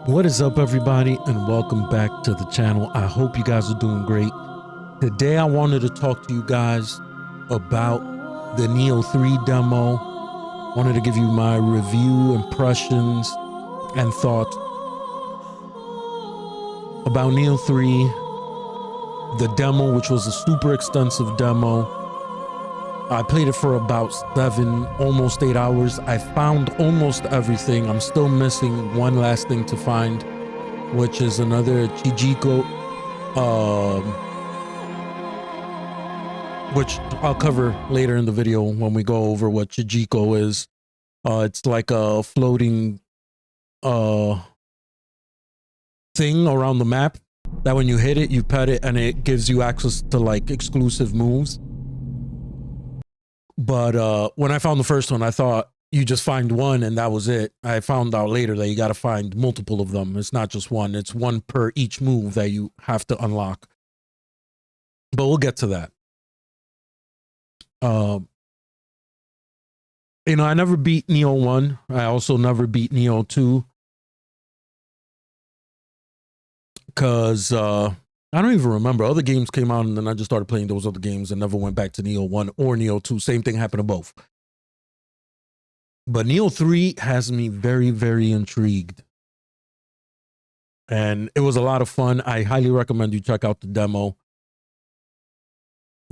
What is up, everybody, and welcome back to the channel. I hope you guys are doing great. Today I wanted to talk to you guys about the Nioh 3 demo. Wanted to give you my review, impressions, and thoughts about Nioh 3, the demo, which was a super extensive demo. I played it for about 7, almost 8 hours. I found almost everything. I'm still missing one last thing to find, which is another Chijiko, which I'll cover later in the video when we go over what Chijiko is. It's like a floating thing around the map that when you hit it, you pet it, and it gives you access to like exclusive moves. But when I found the first one, I thought you just find one and that was it. I found out later that you got to find multiple of them. It's not just one. It's one per each move that you have to unlock. But we'll get to that. I never beat Nioh 1. I also never beat Nioh 2. Because I don't even remember. Other games came out and then I just started playing those other games and never went back to Nioh 1 or Nioh 2. Same thing happened to both. But Nioh 3 has me very, very intrigued. And it was a lot of fun. I highly recommend you check out the demo.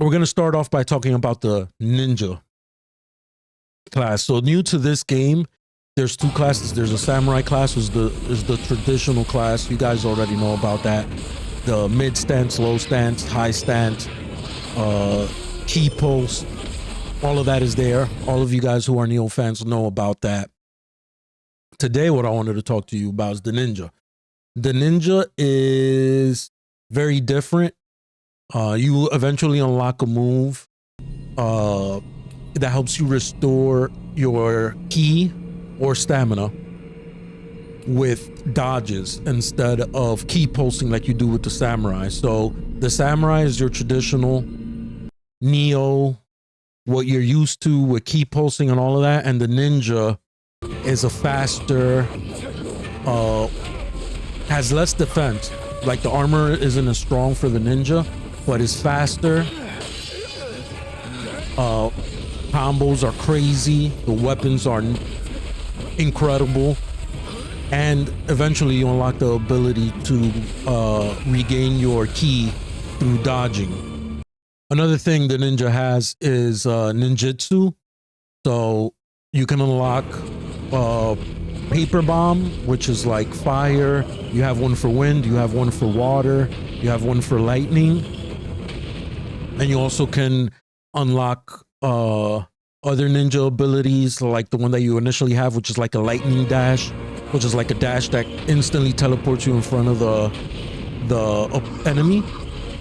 We're going to start off by talking about the ninja class. So new to this game, there's two classes. There's a samurai class, is the traditional class. You guys already know about that. The mid stance, low stance, high stance, key pulse, all of that is there. All of you guys who are Nioh fans know about that. Today, what I wanted to talk to you about is the ninja. The ninja is very different. You eventually unlock a move that helps you restore your ki or stamina with dodges instead of key pulsing like you do with the samurai. So the samurai is your traditional Nioh, what you're used to with key pulsing and all of that, and the ninja is a faster, has less defense. Like the armor isn't as strong for the ninja, but it's faster. Combos are crazy. The weapons are incredible. And eventually you unlock the ability to regain your ki through dodging. Another thing the ninja has is ninjutsu. So you can unlock paper bomb, which is like fire. You have one for wind, you have one for water, you have one for lightning. And you also can unlock other ninja abilities, like the one that you initially have, which is like a lightning dash, which is like a dash that instantly teleports you in front of the enemy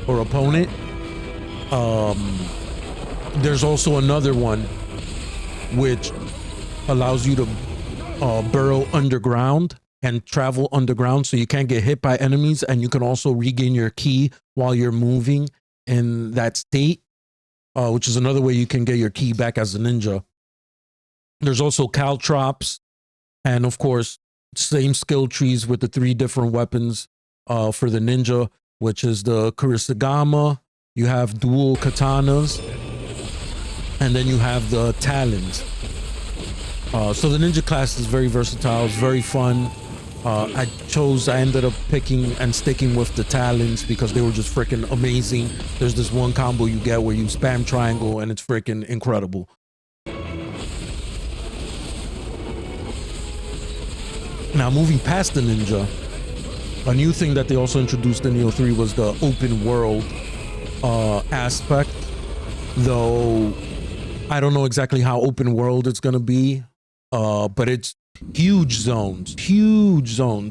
or opponent. There's also another one which allows you to burrow underground and travel underground so you can't get hit by enemies, and you can also regain your ki while you're moving in that state, which is another way you can get your ki back as a ninja. There's also caltrops, and of course same skill trees with the 3 different weapons for the ninja, which is the Kurisagama, you have dual katanas, and then you have the talons. So the ninja class is very versatile, it's very fun. I ended up picking and sticking with the talons because they were just freaking amazing. There's this one combo you get where you spam triangle and it's freaking incredible. Now, moving past the ninja, a new thing that they also introduced in Nioh 3 was the open world aspect. Though I don't know exactly how open world it's going to be, but it's huge zones.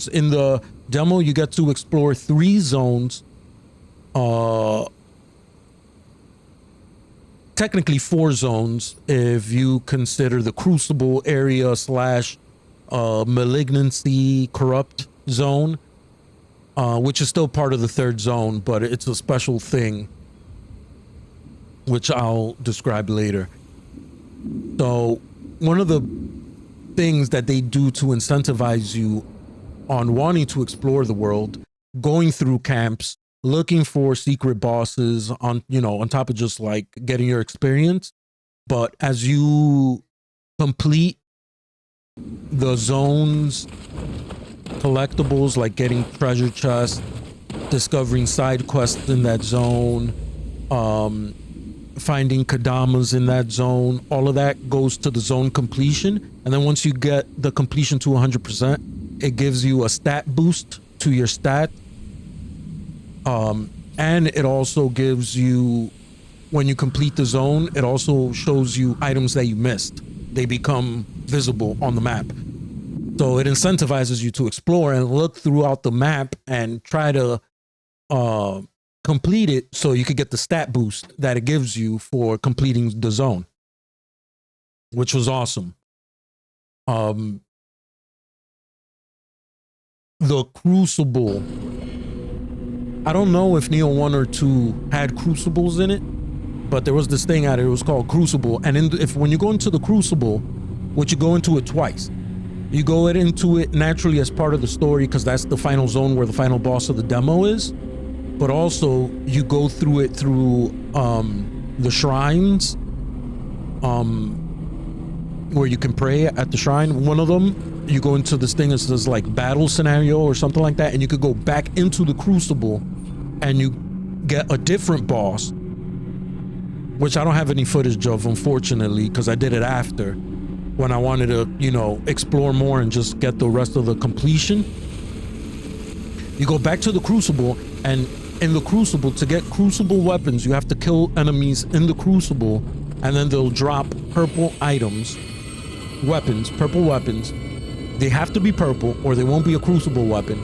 In the demo, you get to explore 3 zones. Technically 4 zones if you consider the Crucible area / malignancy corrupt zone, which is still part of the 3rd zone, but it's a special thing which I'll describe later. So one of the things that they do to incentivize you on wanting to explore the world, going through camps, looking for secret bosses on, you know, on top of just like getting your experience. But as you complete the zones, collectibles like getting treasure chests, discovering side quests in that zone, finding Kadamas in that zone, all of that goes to the zone completion. And then once you get the completion to 100%, it gives you a stat boost to your stat. And it also gives you, when you complete the zone, it also shows you items that you missed. They become visible on the map. So it incentivizes you to explore and look throughout the map and try to complete it so you could get the stat boost that it gives you for completing the zone, which was awesome. The Crucible. I don't know if Nioh 1 or 2 had crucibles in it, but there was this thing out there, it was called Crucible. And when you go into the Crucible, which you go into it twice. You go into it naturally as part of the story because that's the final zone where the final boss of the demo is. But also you go through it through the shrines, where you can pray at the shrine. One of them, you go into this thing that says like battle scenario or something like that, and you could go back into the Crucible and you get a different boss, which I don't have any footage of, unfortunately, because I did it after, when I wanted to, you know, explore more and just get the rest of the completion. You go back to the Crucible, and in the Crucible, to get Crucible weapons, you have to kill enemies in the Crucible, and then they'll drop purple items, weapons, purple weapons. They have to be purple or they won't be a Crucible weapon.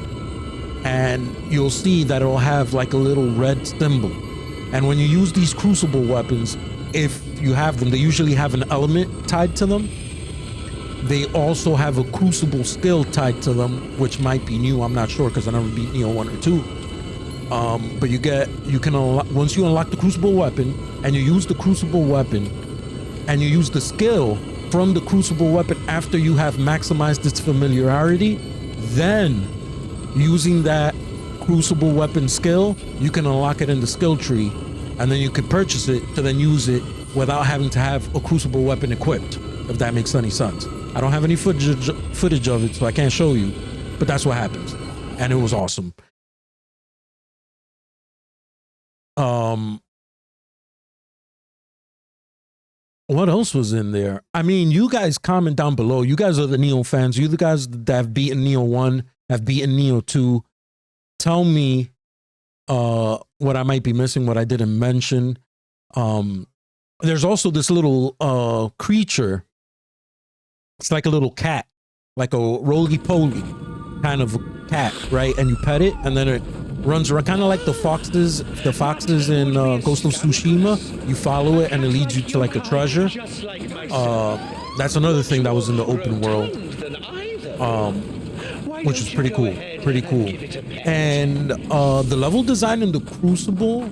And you'll see that it'll have like a little red symbol. And when you use these Crucible weapons, if you have them, they usually have an element tied to them. They also have a Crucible skill tied to them, which might be new. I'm not sure because I never beat Nioh 1 or 2. But you can unlock, once you unlock the Crucible weapon and you use the Crucible weapon and you use the skill from the Crucible weapon after you have maximized its familiarity, then using that Crucible weapon skill, you can unlock it in the skill tree, and then you can purchase it to then use it without having to have a Crucible weapon equipped, if that makes any sense. I don't have any footage of it, so I can't show you, but that's what happens. And it was awesome. What else was in there? I mean, you guys comment down below. You guys are the Nioh fans. You the guys that have beaten Nioh 1, have beaten Nioh 2. Tell me what I might be missing, what I didn't mention. There's also this little creature. It's like a little cat, like a roly-poly kind of cat, right? And you pet it, and then it runs around, kind of like the foxes in Ghost of Tsushima. You follow it, and it leads you to like a treasure. That's another thing that was in the open world, which is pretty cool. And the level design in the Crucible,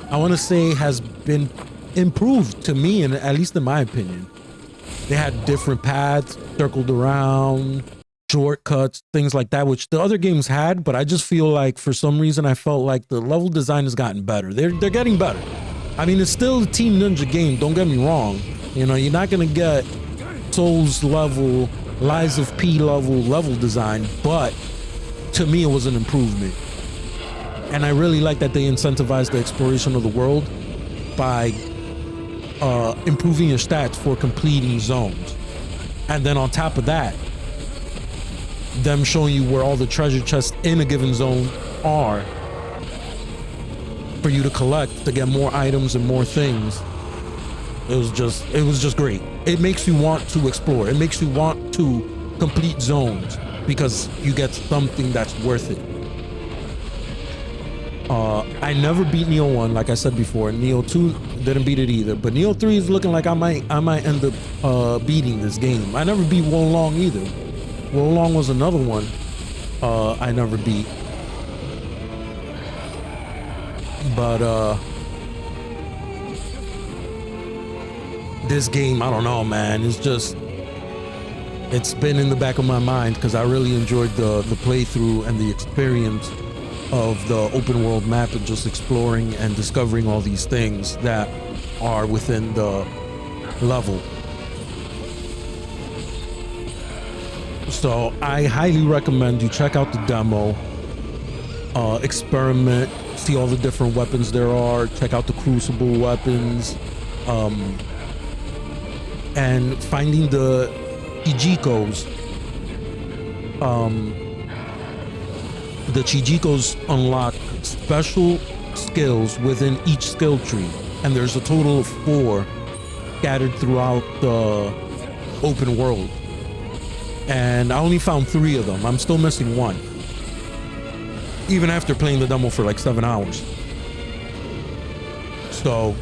I want to say, has been improved to me, and at least in my opinion. They had different paths, circled around, shortcuts, things like that, which the other games had, but I just feel like for some reason I felt like the level design has gotten better. They're getting better. I mean, it's still a Team Ninja game, don't get me wrong. You know, you're not gonna get Souls level, Lies of P level design, but to me it was an improvement. And I really like that they incentivized the exploration of the world by improving your stats for completing zones. And then on top of that, them showing you where all the treasure chests in a given zone are for you to collect to get more items and more things. It was just great. It makes you want to explore. It makes you want to complete zones because you get something that's worth it. I never beat Nioh 1, like I said before. Nioh 2 didn't beat it either, but Nioh 3 is looking like I might end up beating this game. I never beat Wolong either. Wolong was another one I never beat. But this game, I don't know, man. It's just, it's been in the back of my mind because I really enjoyed the playthrough and the experience of the open world map and just exploring and discovering all these things that are within the level. So I highly recommend you check out the demo, experiment, see all the different weapons there are, check out the Crucible weapons, and finding the Chijikos. The Chijikos unlock special skills within each skill tree, and there's a total of 4 scattered throughout the open world. And I only found 3 of them. I'm still missing 1, even after playing the demo for like 7 hours. So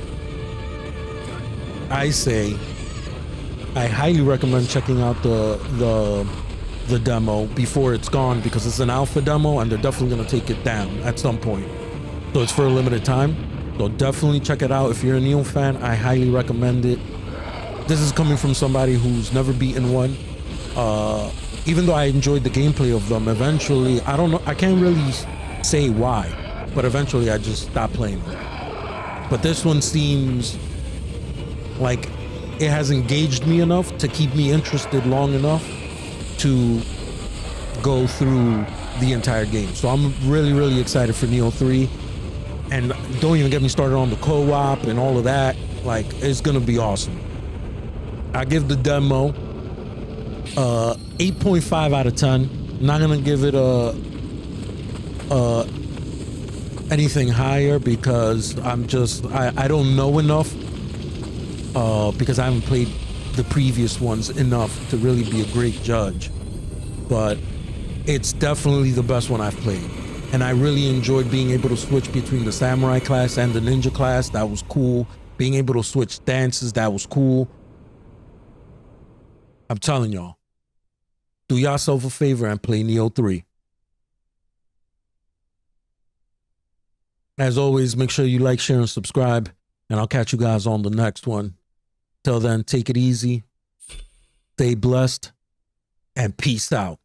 I say I highly recommend checking out the demo before it's gone, because it's an alpha demo and they're definitely going to take it down at some point. So it's for a limited time. So definitely check it out. If you're a Nioh fan, I highly recommend it. This is coming from somebody who's never beaten one. Even though I enjoyed the gameplay of them, eventually, I don't know, I can't really say why, but eventually I just stopped playing them. But this one seems like it has engaged me enough to keep me interested long enough to go through the entire game. So I'm really, really excited for Nioh 3. And don't even get me started on the co-op and all of that. Like, it's gonna be awesome. I give the demo 8.5 out of 10. Not gonna give it anything higher because I don't know enough, because I haven't played the previous ones enough to really be a great judge. But it's definitely the best one I've played, and I really enjoyed being able to switch between the samurai class and the ninja class. That was cool. Being able to switch stances, that was cool. I'm telling y'all, do yourself a favor and play Nioh 3. As always, make sure you like, share, and subscribe, and I'll catch you guys on the next one. Till then, take it easy, stay blessed, and peace out.